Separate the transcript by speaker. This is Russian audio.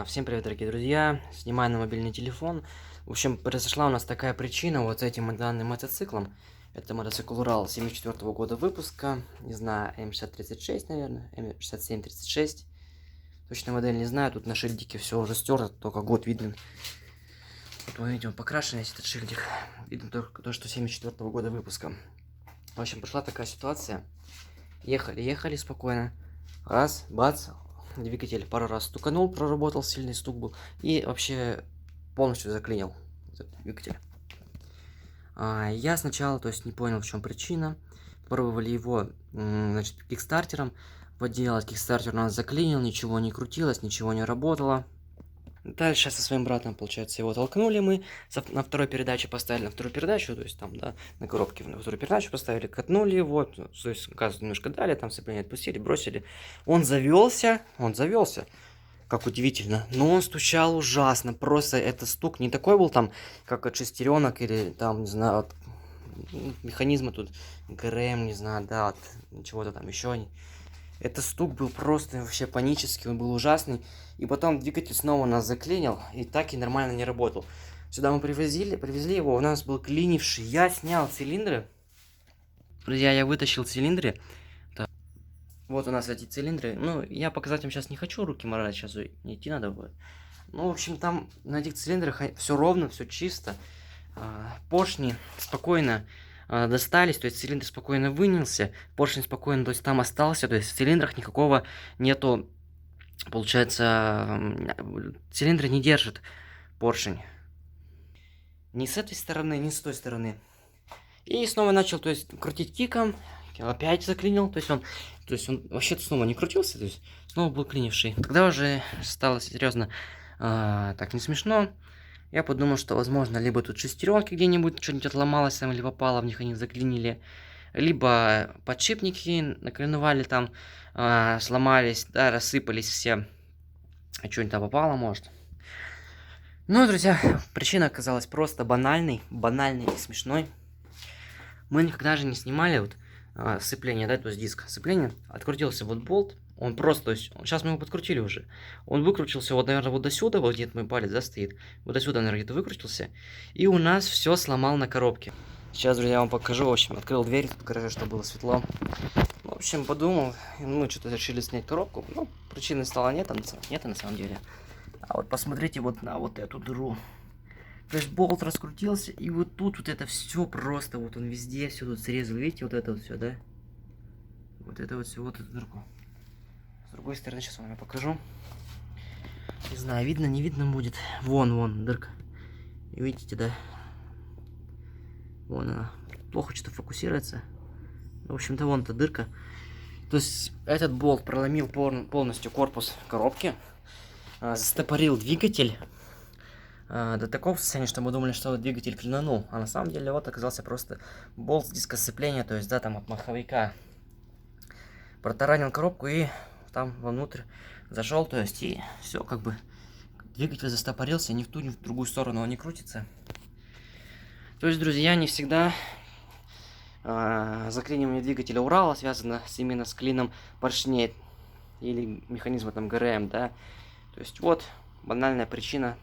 Speaker 1: Всем привет, дорогие друзья! Снимаю на мобильный телефон. В общем, произошла у нас такая причина вот с этим данным мотоциклом. Это мотоцикл Урал 74 года выпуска. Не знаю, М6036, наверное, М6736. Точно модель не знаю, тут на шильдике все уже стерто, только год видно. Вот мы видим покрашенный этот шильдик. Видно только то, что 74 года выпуска. В общем, пошла такая ситуация. Ехали спокойно. Раз, бац, двигатель пару раз стуканул, проработал, сильный стук был. И вообще полностью заклинил этот двигатель. Я сначала, то есть, не понял, в чем причина. Пробовали его, значит, кикстартером. Поделать кикстартер у нас заклинил, ничего не крутилось, ничего не работало. Дальше со своим братом, получается, его толкнули мы, на второй передаче поставили на вторую передачу, то есть там, да, на коробке на вторую передачу поставили, катнули его, то есть газ немножко дали, там сцепление отпустили, бросили. Он завелся, как удивительно, но он стучал ужасно, просто это стук не такой был там, как от шестеренок или там, не знаю, от механизма тут, ГРМ, не знаю, да, от чего-то там еще. Это стук был просто вообще панический, он был ужасный. И потом двигатель снова нас заклинил, и так и нормально не работал. Сюда мы привезли его, у нас был клинивший. Я снял цилиндры. Друзья, я вытащил цилиндры. Так. Вот у нас эти цилиндры. Ну, я показать вам сейчас не хочу, руки морать, сейчас идти надо будет. Ну, в общем, там на этих цилиндрах все ровно, все чисто. Поршни спокойно достались, то есть цилиндр спокойно вынялся, поршень спокойно, то есть там остался, то есть в цилиндрах никакого нету, получается, цилиндры не держит поршень. Ни с этой стороны, ни с той стороны. И снова начал, то есть, крутить киком, опять заклинил, то есть он вообще-то снова не крутился, то есть снова был клинивший. Тогда уже стало серьезно так не смешно. Я подумал, что, возможно, либо тут шестеренки где-нибудь что-нибудь отломалось там, или попало в них, они заклинили, либо подшипники наколебали там, сломались, да, рассыпались все, что-нибудь там попало, может. Ну, друзья, причина оказалась просто банальной и смешной. Мы никогда же не снимали вот сцепление, да, то есть диск сцепления, открутился вот болт. Он просто, то есть, сейчас мы его подкрутили уже. Он выкрутился, вот, наверное, вот до сюда, вот где-то мой палец, да, стоит. Вот до сюда, наверное, где-то выкрутился. И у нас все сломал на коробке. Сейчас, друзья, я вам покажу. В общем, открыл дверь в гараже, чтобы было светло. В общем, подумал, мы что-то решили снять коробку. Ну, причины стало нет на самом деле. А вот посмотрите вот на вот эту дыру. То есть болт раскрутился, и вот тут вот это все просто, вот он везде все тут срезал. Видите, вот это вот все, да? Вот это вот все, вот эту дырку. С другой стороны, сейчас вам я покажу. Не знаю, видно, не видно будет. Вон, дырка. Видите, да? Вон она. Плохо что-то фокусируется. В общем-то, вон эта дырка. То есть, этот болт проломил полностью корпус коробки. Застопорил двигатель. До такого состояния, что мы думали, что двигатель клинанул. А на самом деле, вот оказался просто болт с диска сцепления, то есть, да, там от маховика. Протаранил коробку и там вовнутрь зашел, то есть, и все, как бы, двигатель застопорился, ни в ту, ни в другую сторону он не крутится. То есть, друзья, не всегда заклинивание двигателя Урала связано именно с клином поршней или механизма там ГРМ, да. То есть, вот банальная причина